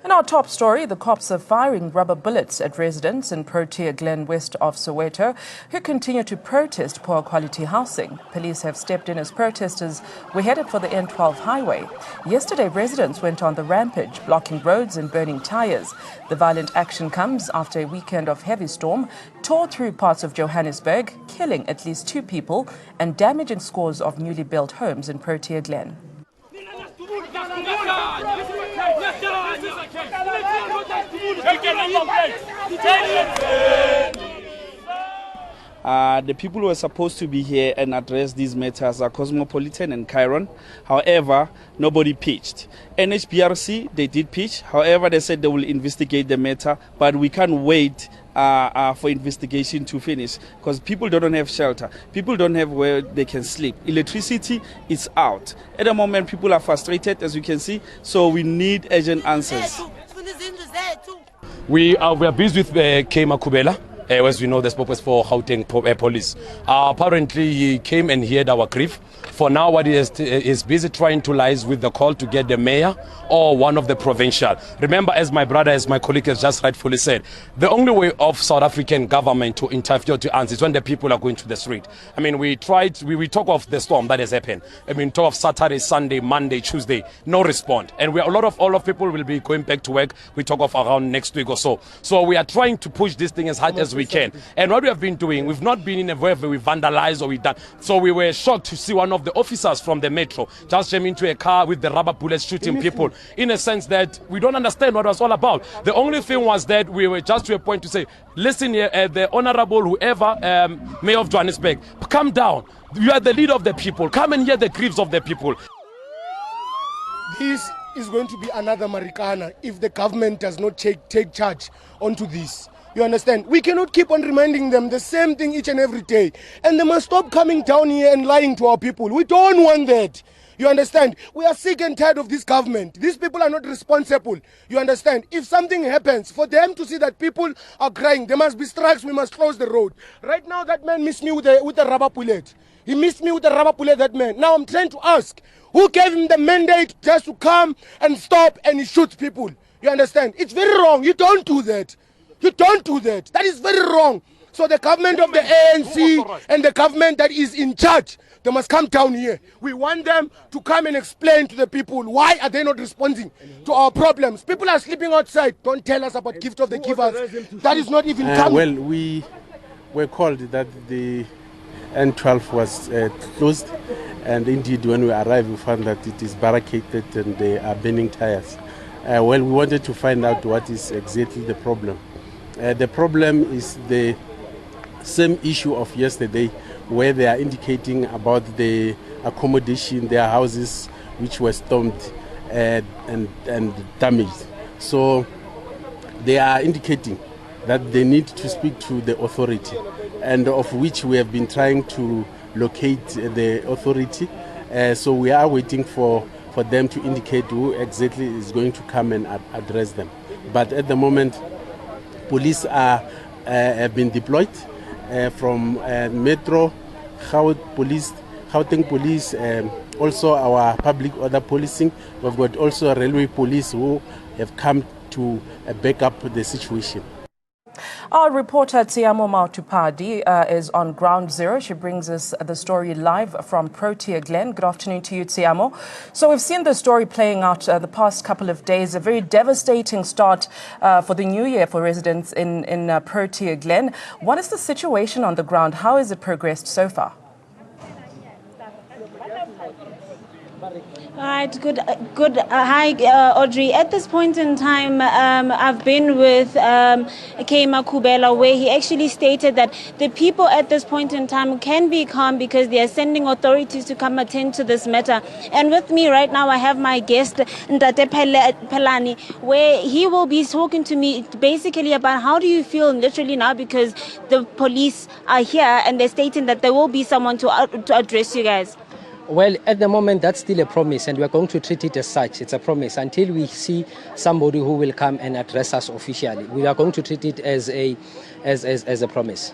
In our top story, the cops are firing rubber bullets at residents in Protea Glen west of Soweto who continue to protest poor quality housing. Police have stepped in as protesters were headed for the N12 highway. Yesterday, residents went on the rampage, blocking roads and burning tires. The violent action comes after a weekend of heavy storm tore through parts of Johannesburg, killing at least 2 people and damaging scores of newly built homes in Protea Glen. The people who were supposed to be here and address these matters are Cosmopolitan and Chiron. However, nobody pitched. NHBRC, they did pitch. However, they said they will investigate the matter, but we can't wait for investigation to finish because people don't have shelter. People don't have where they can sleep. Electricity is out. At the moment, people are frustrated, as you can see, so we need urgent answers. We are busy with Kema Kubela. As we know, the spokesperson for Gauteng police. Apparently, he came and heard our grief. For now, what he is busy trying to liaise with the call to get the mayor or one of the provincial. Remember, as my colleague has just rightfully said, the only way of South African government to interfere to answer is when the people are going to the street. I mean, we talk of the storm that has happened. I mean, talk of Saturday, Sunday, Monday, Tuesday, no response. And a lot of people will be going back to work. We talk of around next week or so. So we are trying to push this thing as hard as we can. And what we have been doing, we've not been in a way where we vandalized or we done. So we were shocked to see one of the officers from the metro just jam into a car with the rubber bullets shooting people, in a sense that we don't understand what it was all about. The only thing was that we were just to a point to say, listen here, the honorable whoever, mayor of Johannesburg, come down. You are the leader of the people. Come and hear the griefs of the people. This is going to be another Marikana if the government does not take charge onto this. You understand? We cannot keep on reminding them the same thing each and every day. And they must stop coming down here and lying to our people. We don't want that. You understand? We are sick and tired of this government. These people are not responsible. You understand? If something happens, for them to see that people are crying, there must be strikes, we must close the road. Right now, that man missed me with a rubber bullet. He missed me with a rubber bullet, that man. Now I'm trying to ask, who gave him the mandate just to come and stop and he shoots people? You understand? It's very wrong. You don't do that. You don't do that. That is very wrong. So the government of the ANC and the government that is in charge, they must come down here. We want them to come and explain to the people why are they not responding to our problems. People are sleeping outside. Don't tell us about gift of the givers. That is not even coming. Well, we were called that the N12 was closed, and indeed when we arrived we found that it is barricaded and they are burning tires. Well, we wanted to find out what is exactly the problem. The problem is the same issue of yesterday, where they are indicating about the accommodation, their houses which were stormed and damaged. So they are indicating that they need to speak to the authority, and of which we have been trying to locate the authority. So we are waiting for them to indicate who exactly is going to come and address them. But at the moment, police have been deployed from Metro, Gauteng Police, also our public order policing. We've got also railway police who have come to back up the situation. Our reporter Tsiamo Mautupadi is on ground zero. She brings us the story live from Protea Glen. Good afternoon to you, Tsiamo. So we've seen the story playing out the past couple of days, a very devastating start for the new year for residents in Protea Glen. What is the situation on the ground? How has it progressed so far? Right, good. Hi, Audrey. At this point in time, I've been with Kema Kubela, where he actually stated that the people at this point in time can be calm because they are sending authorities to come attend to this matter. And with me right now, I have my guest, Ndate Pelani, where he will be talking to me basically about how do you feel literally now, because the police are here and they're stating that there will be someone to address you guys. Well, at the moment, that's still a promise, and we're going to treat it as such. It's a promise until we see somebody who will come and address us officially. We are going to treat it as a promise.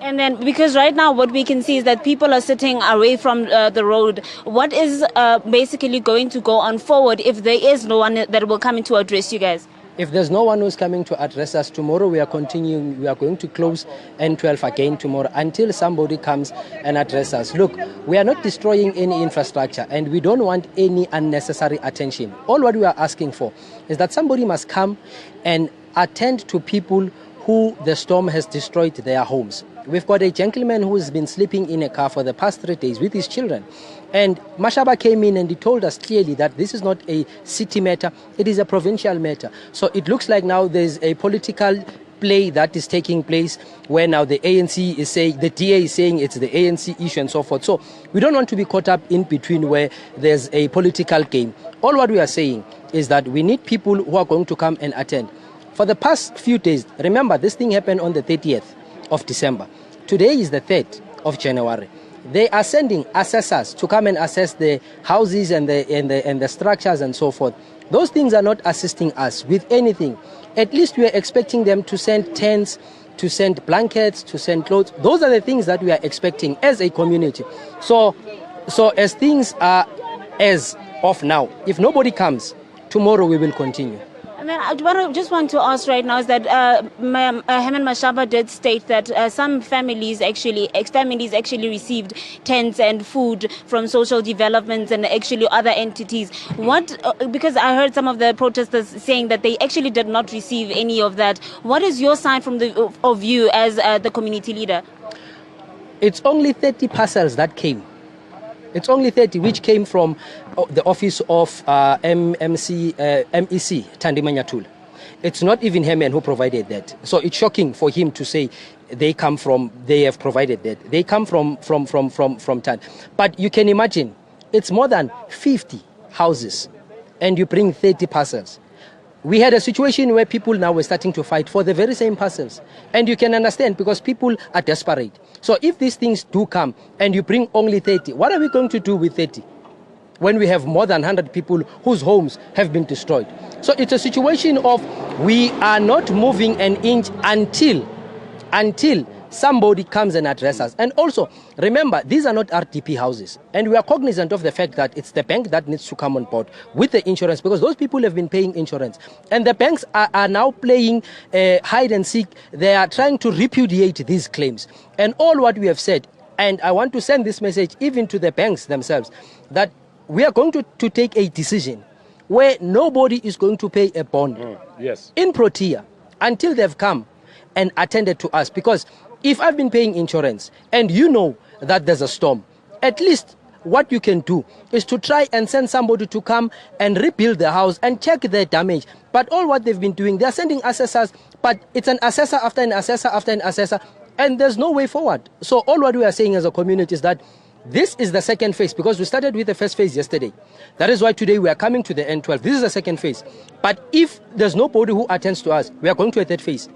And then, because right now what we can see is that people are sitting away from the road. What is basically going to go on forward if there is no one that will come in to address you guys? If there's no one who's coming to address us tomorrow, we are going to close N12 again tomorrow until somebody comes and address us. Look, we are not destroying any infrastructure and we don't want any unnecessary attention. All what we are asking for is that somebody must come and attend to people who the storm has destroyed their homes. We've got a gentleman who has been sleeping in a car for the past 3 days with his children. And Mashaba came in and he told us clearly that this is not a city matter, it is a provincial matter. So it looks like now there's a political play that is taking place where now the ANC is saying, the DA is saying it's the ANC issue and so forth. So we don't want to be caught up in between where there's a political game. All what we are saying is that we need people who are going to come and attend. For the past few days, remember this thing happened on the 30th of December. Today is the 3rd of January. They are sending assessors to come and assess the houses and the structures and so forth. Those things are not assisting us with anything. At least we are expecting them to send tents, to send blankets, to send clothes. Those are the things that we are expecting as a community. So as things are as of now, if nobody comes, tomorrow we will continue. And then I just want to ask right now is that Herman Mashaba did state that some families actually received tents and food from social developments and actually other entities. Because I heard some of the protesters saying that they actually did not receive any of that. What is your side from of you as the community leader? It's only 30 parcels that came. It's only 30 which came from the office of MEC Tandimanya. It's not even Herman who provided that. So it's shocking for him to say they have provided that. They come from Tan. But you can imagine, it's more than 50 houses and you bring 30 parcels. We had a situation where people now were starting to fight for the very same parcels. And you can understand because people are desperate. So if these things do come and you bring only 30, what are we going to do with 30? When we have more than 100 people whose homes have been destroyed. So it's a situation of we are not moving an inch until somebody comes and addresses us. And also, remember, these are not RDP houses. And we are cognizant of the fact that it's the bank that needs to come on board with the insurance because those people have been paying insurance. And the banks are now playing hide and seek. They are trying to repudiate these claims. And all what we have said, and I want to send this message even to the banks themselves, that we are going to take a decision where nobody is going to pay a bond in Protea until they've come and attended to us. Because if I've been paying insurance and you know that there's a storm, at least what you can do is to try and send somebody to come and rebuild the house and check the damage. But all what they've been doing, they're sending assessors, but it's an assessor after an assessor after an assessor, and there's no way forward. So all what we are saying as a community is that this is the second phase because we started with the first phase yesterday. That is why today we are coming to the N12. This is the second phase. But if there's nobody who attends to us, we are going to a third phase.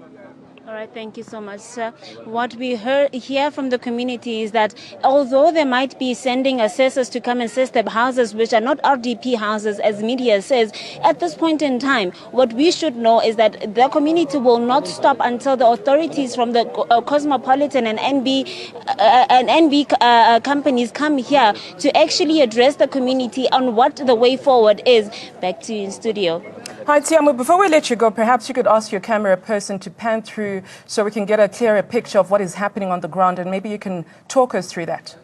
All right, thank you so much, sir. What we hear from the community is that although they might be sending assessors to come and assess the houses, which are not RDP houses, as media says, at this point in time, what we should know is that the community will not stop until the authorities from the Cosmopolitan and NB companies come here to actually address the community on what the way forward is. Back to you in studio. Hi, Tiamu. Before we let you go, perhaps you could ask your camera person to pan through so we can get a clearer picture of what is happening on the ground, and maybe you can talk us through that.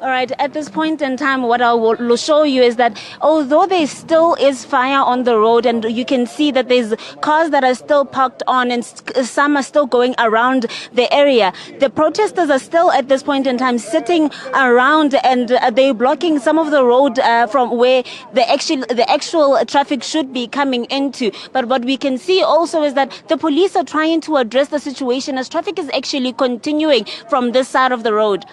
All right, at this point in time, what I will show you is that although there still is fire on the road and you can see that there's cars that are still parked on and some are still going around the area, the protesters are still at this point in time sitting around and they're blocking some of the road from where the actual traffic should be coming into. But what we can see also is that the police are trying to address the situation as traffic is actually continuing from this side of the road.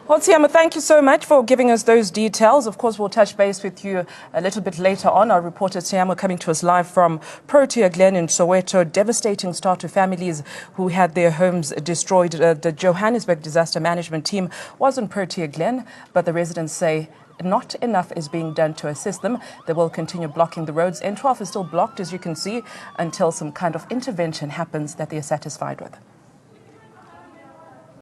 Well, Tiamu, thank you so much for giving us those details. Of course, we'll touch base with you a little bit later on. Our reporter Tiamu coming to us live from Protea Glen in Soweto. Devastating start to families who had their homes destroyed. The Johannesburg Disaster Management team was in Protea Glen, but the residents say not enough is being done to assist them. They will continue blocking the roads. N12 is still blocked, as you can see, until some kind of intervention happens that they are satisfied with.